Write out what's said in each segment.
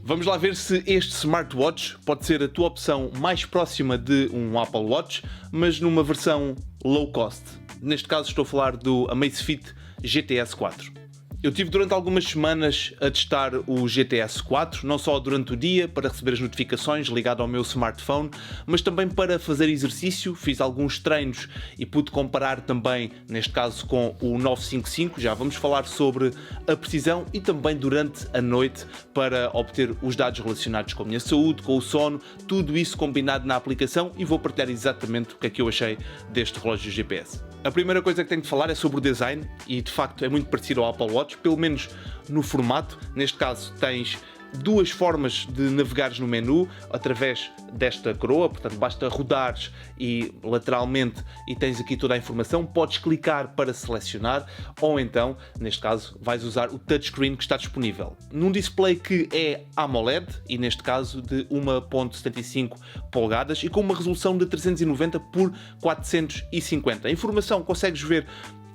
Vamos lá ver se este smartwatch pode ser a tua opção mais próxima de um Apple Watch, mas numa versão low cost. Neste caso estou a falar do Amazfit GTS 4. Eu tive durante algumas semanas a testar o GTS 4, não só durante o dia para receber as notificações ligado ao meu smartphone, mas também para fazer exercício. Fiz alguns treinos e pude comparar também, neste caso, com o 955. Já vamos falar sobre a precisão e também durante a noite para obter os dados relacionados com a minha saúde, com o sono, tudo isso combinado na aplicação, e vou partilhar exatamente o que é que eu achei deste relógio GPS. A primeira coisa que tenho de falar é sobre o design e de facto é muito parecido ao Apple Watch, pelo menos no formato. Neste caso tens duas formas de navegares no menu através desta coroa, portanto basta rodares e lateralmente e tens aqui toda a informação, podes clicar para selecionar ou então, neste caso, vais usar o touchscreen que está disponível. Num display que é AMOLED e neste caso de 1.75 polegadas e com uma resolução de 390 por 450. A informação consegues ver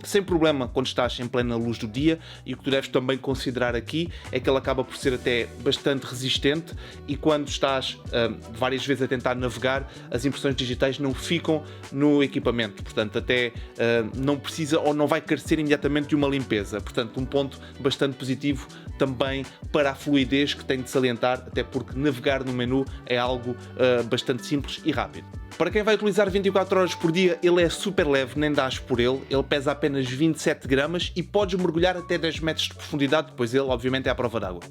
sem problema quando estás em plena luz do dia, e o que tu deves também considerar aqui é que ele acaba por ser até bastante resistente e quando estás várias vezes a tentar navegar, as impressões digitais não ficam no equipamento, portanto até não precisa ou não vai carecer imediatamente de uma limpeza, portanto um ponto bastante positivo também para a fluidez que tenho de salientar, até porque navegar no menu é algo bastante simples e rápido. Para quem vai utilizar 24 horas por dia, ele é super leve, nem dás por ele pesa apenas 27 gramas e podes mergulhar até 10 metros de profundidade, pois ele obviamente é à prova d'água.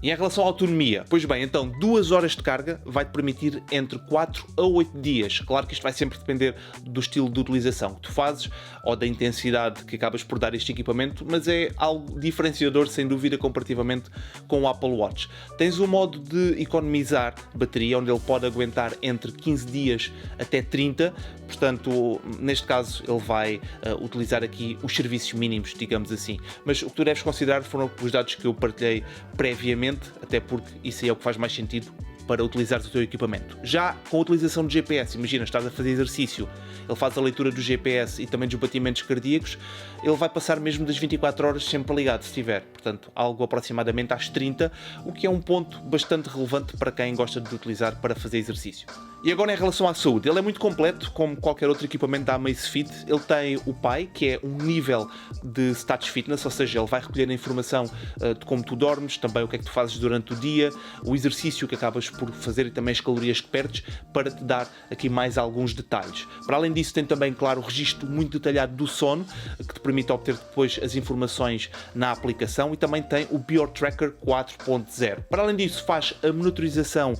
E em relação à autonomia, pois bem, então 2 horas de carga vai-te permitir entre 4 a 8 dias. Claro que isto vai sempre depender do estilo de utilização que tu fazes ou da intensidade que acabas por dar a este equipamento, mas é algo diferenciador sem dúvida comparativamente com o Apple Watch. Tens o modo de economizar bateria, onde ele pode aguentar entre 15 dias até 30, portanto neste caso ele vai utilizar aqui os serviços mínimos, digamos assim. Mas o que tu deves considerar foram os dados que eu partilhei previamente, até porque isso aí é o que faz mais sentido para utilizares o teu equipamento. Já com a utilização de GPS, imagina, estás a fazer exercício, ele faz a leitura do GPS e também dos batimentos cardíacos, ele vai passar mesmo das 24 horas sempre ligado, se tiver, portanto, algo aproximadamente às 30, o que é um ponto bastante relevante para quem gosta de utilizar para fazer exercício. E agora em relação à saúde, ele é muito completo, como qualquer outro equipamento da Amazfit. Ele tem o PAI, que é um nível de status fitness, ou seja, ele vai recolher a informação de como tu dormes, também o que é que tu fazes durante o dia, o exercício que acabas por fazer e também as calorias que perdes, para te dar aqui mais alguns detalhes. Para além disso, tem também, claro, o registro muito detalhado do sono, que te permite obter depois as informações na aplicação, e também tem o BioTracker 4.0. Para além disso, faz a monitorização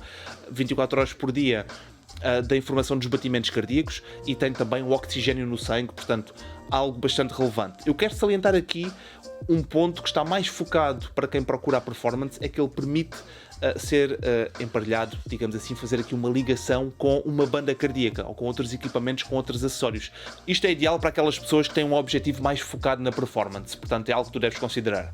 24 horas por dia da informação dos batimentos cardíacos e tem também o oxigênio no sangue, portanto, algo bastante relevante. Eu quero salientar aqui um ponto que está mais focado para quem procura a performance, é que ele permite ser emparelhado, digamos assim, fazer aqui uma ligação com uma banda cardíaca ou com outros equipamentos, com outros acessórios. Isto é ideal para aquelas pessoas que têm um objetivo mais focado na performance, portanto é algo que tu deves considerar.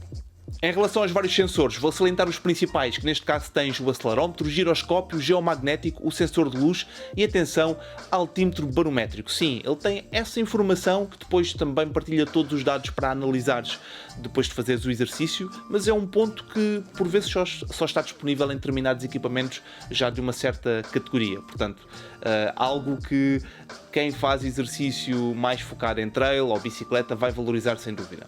Em relação aos vários sensores, vou salientar os principais, que neste caso tens o acelerómetro, o giroscópio, o geomagnético, o sensor de luz e, atenção, altímetro barométrico. Sim, ele tem essa informação que depois também partilha todos os dados para analisares depois de fazeres o exercício, mas é um ponto que por vezes só está disponível em determinados equipamentos já de uma certa categoria. Portanto, algo que quem faz exercício mais focado em trail ou bicicleta vai valorizar sem dúvida.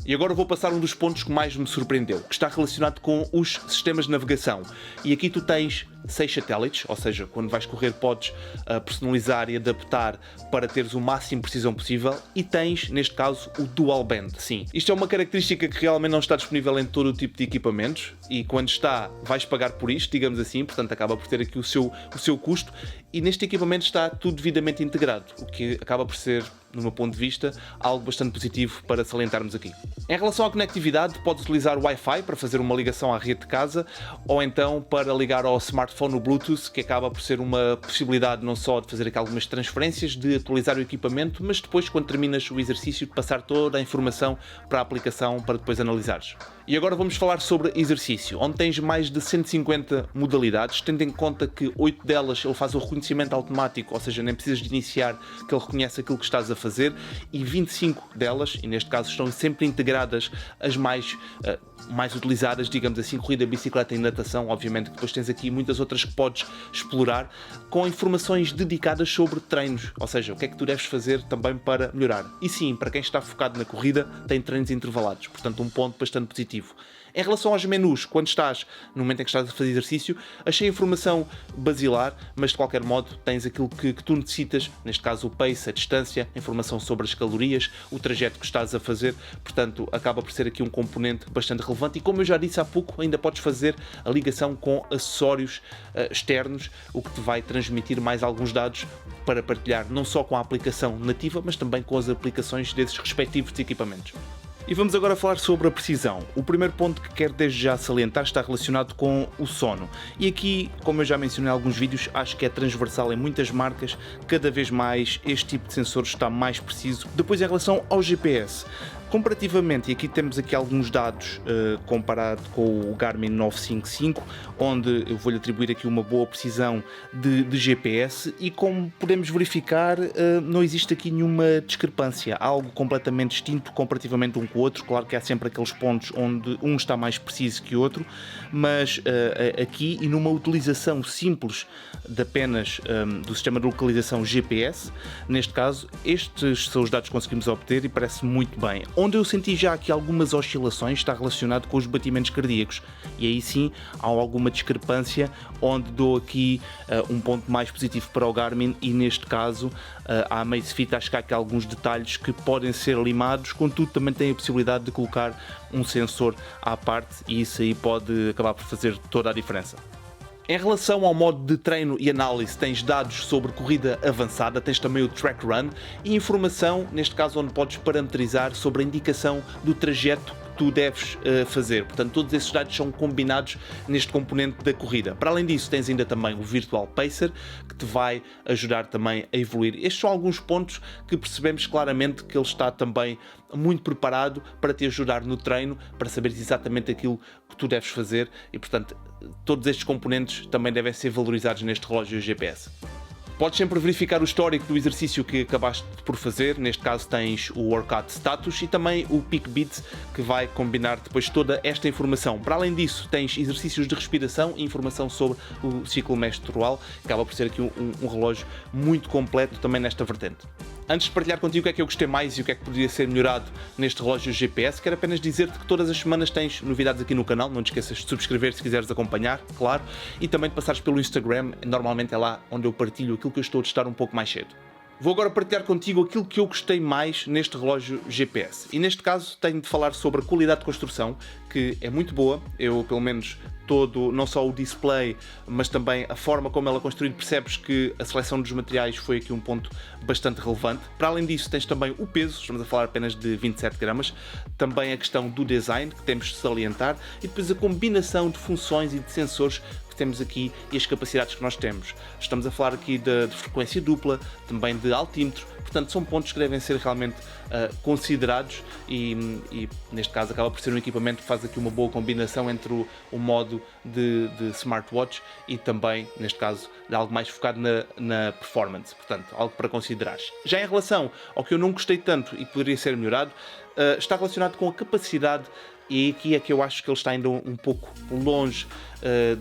E agora vou passar um dos pontos que mais me surpreendeu, que está relacionado com os sistemas de navegação. E aqui tu tens 6 satélites, ou seja, quando vais correr podes personalizar e adaptar para teres o máximo de precisão possível, e tens, neste caso, o Dual Band. Sim, isto é uma característica que realmente não está disponível em todo o tipo de equipamentos, e quando está, vais pagar por isto, digamos assim, portanto acaba por ter aqui o seu custo, e neste equipamento está tudo devidamente integrado, o que acaba por ser, no meu ponto de vista, algo bastante positivo para salientarmos aqui. Em relação à conectividade, podes utilizar o Wi-Fi para fazer uma ligação à rede de casa, ou então para ligar ao smartphone o Bluetooth, que acaba por ser uma possibilidade não só de fazer aqui algumas transferências, de atualizar o equipamento, mas depois, quando terminas o exercício, de passar toda a informação para a aplicação para depois analisares. E agora vamos falar sobre exercício, onde tens mais de 150 modalidades, tendo em conta que 8 delas ele faz o reconhecimento automático, ou seja, nem precisas de iniciar, que ele reconhece aquilo que estás a fazer, e 25 delas, e neste caso estão sempre integradas as mais mais utilizadas, digamos assim, corrida, bicicleta e natação. Obviamente que depois tens aqui muitas outras que podes explorar, com informações dedicadas sobre treinos, ou seja, o que é que tu deves fazer também para melhorar. E sim, para quem está focado na corrida, tem treinos intervalados, portanto um ponto bastante positivo. Em relação aos menus, quando estás no momento em que estás a fazer exercício, achei a informação basilar, mas de qualquer modo tens aquilo que tu necessitas, neste caso o pace, a distância, a informação sobre as calorias, o trajeto que estás a fazer, portanto acaba por ser aqui um componente bastante relevante e, como eu já disse há pouco, ainda podes fazer a ligação com acessórios externos, o que te vai transmitir mais alguns dados para partilhar não só com a aplicação nativa, mas também com as aplicações desses respectivos equipamentos. E vamos agora falar sobre a precisão. O primeiro ponto que quero desde já salientar está relacionado com o sono. E aqui, como eu já mencionei em alguns vídeos, acho que é transversal em muitas marcas, cada vez mais este tipo de sensor está mais preciso. Depois, em relação ao GPS, comparativamente, e aqui temos aqui alguns dados comparado com o Garmin 955, onde eu vou-lhe atribuir aqui uma boa precisão de GPS, e como podemos verificar, não existe aqui nenhuma discrepância, algo completamente distinto comparativamente um com o outro. Claro que há sempre aqueles pontos onde um está mais preciso que o outro, mas aqui, e numa utilização simples de apenas do sistema de localização GPS, neste caso, estes são os dados que conseguimos obter e parece muito bem. Onde eu senti já aqui algumas oscilações está relacionado com os batimentos cardíacos, e aí sim há alguma discrepância, onde dou aqui um ponto mais positivo para o Garmin, e neste caso a Amazfit acho que há aqui alguns detalhes que podem ser limados, contudo também tem a possibilidade de colocar um sensor à parte, e isso aí pode acabar por fazer toda a diferença. Em relação ao modo de treino e análise, tens dados sobre corrida avançada, tens também o track run e informação, neste caso, onde podes parametrizar sobre a indicação do trajeto que tu deves fazer. Portanto, todos esses dados são combinados neste componente da corrida. Para além disso, tens ainda também o Virtual Pacer, que te vai ajudar também a evoluir. Estes são alguns pontos que percebemos claramente que ele está também muito preparado para te ajudar no treino, para saberes exatamente aquilo que tu deves fazer, e portanto todos estes componentes também devem ser valorizados neste relógio GPS. Podes sempre verificar o histórico do exercício que acabaste por fazer, neste caso tens o Workout Status e também o Peak Beats, que vai combinar depois toda esta informação. Para além disso, tens exercícios de respiração e informação sobre o ciclo menstrual, que acaba por ser aqui um relógio muito completo também nesta vertente. Antes de partilhar contigo o que é que eu gostei mais e o que é que poderia ser melhorado neste relógio GPS, quero apenas dizer-te que todas as semanas tens novidades aqui no canal, não te esqueças de subscrever se quiseres acompanhar, claro, e também de passares pelo Instagram, normalmente é lá onde eu partilho aquilo que eu estou a testar um pouco mais cedo. Vou agora partilhar contigo aquilo que eu gostei mais neste relógio GPS, e neste caso tenho de falar sobre a qualidade de construção, que é muito boa. Eu, pelo menos, todo, não só o display, mas também a forma como ela é construída, percebes que a seleção dos materiais foi aqui um ponto bastante relevante. Para além disso, tens também o peso, estamos a falar apenas de 27 gramas, também a questão do design, que temos de salientar, e depois a combinação de funções e de sensores que temos aqui e as capacidades que nós temos. Estamos a falar aqui de frequência dupla, também de altímetro, portanto são pontos que devem ser realmente considerados, e neste caso acaba por ser um equipamento que faz aqui uma boa combinação entre o modo de smartwatch e também, neste caso, de algo mais focado na performance, portanto, algo para considerares. Já em relação ao que eu não gostei tanto e que poderia ser melhorado, está relacionado com a capacidade, e aqui é que eu acho que ele está ainda um pouco longe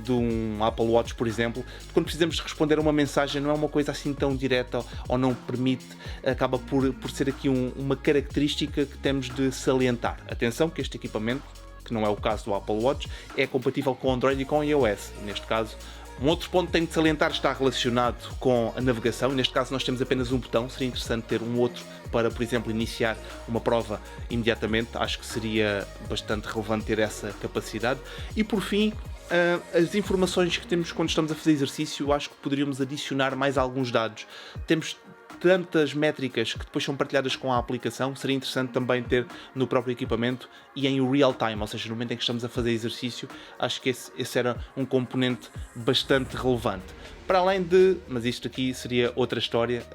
de um Apple Watch, por exemplo. Quando precisamos de responder a uma mensagem, não é uma coisa assim tão direta, ou não permite, acaba por ser aqui uma característica que temos de salientar. Atenção que este equipamento, que não é o caso do Apple Watch, é compatível com Android e com iOS. Neste caso, um outro ponto que tenho de salientar está relacionado com a navegação. Neste caso nós temos apenas um botão, seria interessante ter um outro para, por exemplo, iniciar uma prova imediatamente. Acho que seria bastante relevante ter essa capacidade. E por fim, as informações que temos quando estamos a fazer exercício, acho que poderíamos adicionar mais alguns dados. Temos tantas métricas que depois são partilhadas com a aplicação, seria interessante também ter no próprio equipamento e em real time, ou seja, no momento em que estamos a fazer exercício. Acho que esse era um componente bastante relevante. Para além de, mas isto aqui seria outra história,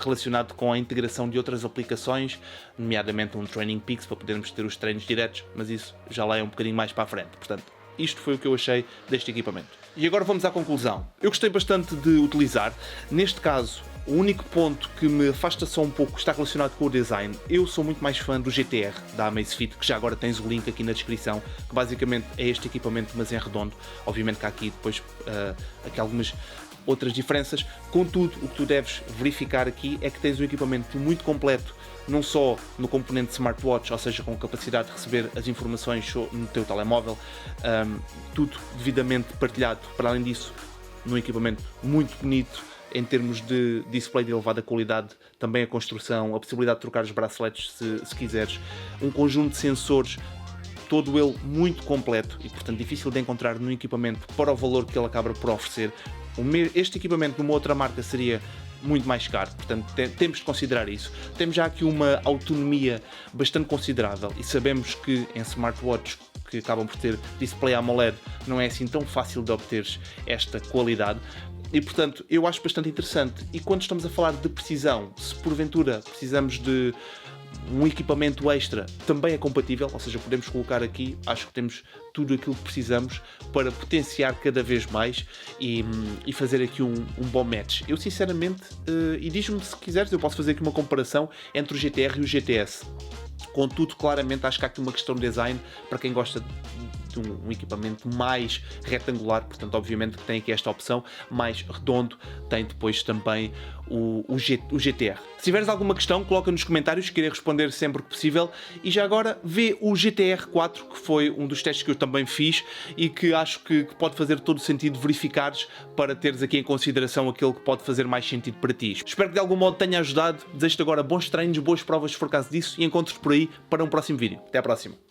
relacionado com a integração de outras aplicações, nomeadamente um Training Peaks, para podermos ter os treinos diretos, mas isso já lá é um bocadinho mais para a frente. Portanto, isto foi o que eu achei deste equipamento. E agora vamos à conclusão. Eu gostei bastante de utilizar. Neste caso, O único ponto que me afasta só um pouco está relacionado com o design. Eu sou muito mais fã do GTR da Amazfit, que já agora tens o link aqui na descrição, que basicamente é este equipamento, mas em redondo. Obviamente que há aqui depois aqui algumas outras diferenças. Contudo, o que tu deves verificar aqui é que tens um equipamento muito completo, não só no componente smartwatch, ou seja, com capacidade de receber as informações no teu telemóvel, tudo devidamente partilhado. Para além disso, num equipamento muito bonito em termos de display de elevada qualidade, também a construção, a possibilidade de trocar os braceletes se quiseres, um conjunto de sensores, todo ele muito completo e, portanto, difícil de encontrar num equipamento para o valor que ele acaba por oferecer. Este equipamento numa outra marca seria muito mais caro, portanto temos de considerar isso. Temos já aqui uma autonomia bastante considerável e sabemos que em smartwatches que acabam por ter display AMOLED não é assim tão fácil de obter esta qualidade. E, portanto, eu acho bastante interessante. E quando estamos a falar de precisão, se porventura precisamos de um equipamento extra, também é compatível, ou seja, podemos colocar aqui, acho que temos tudo aquilo que precisamos para potenciar cada vez mais e fazer aqui um bom match. Eu sinceramente, e diz-me se quiseres, eu posso fazer aqui uma comparação entre o GTR e o GTS. Contudo, claramente, acho que há aqui uma questão de design para quem gosta de um equipamento mais retangular, portanto, obviamente que tem aqui esta opção, mais redondo, tem depois também o GTR. Se tiveres alguma questão, coloca nos comentários, que irei responder sempre que possível. E já agora, vê o GTR 4, que foi um dos testes que eu também fiz e que acho que pode fazer todo o sentido verificares para teres aqui em consideração aquele que pode fazer mais sentido para ti. Espero que de algum modo tenha ajudado. Desejo-te agora bons treinos, boas provas se for caso disso e encontro-te por aí para um próximo vídeo. Até à próxima.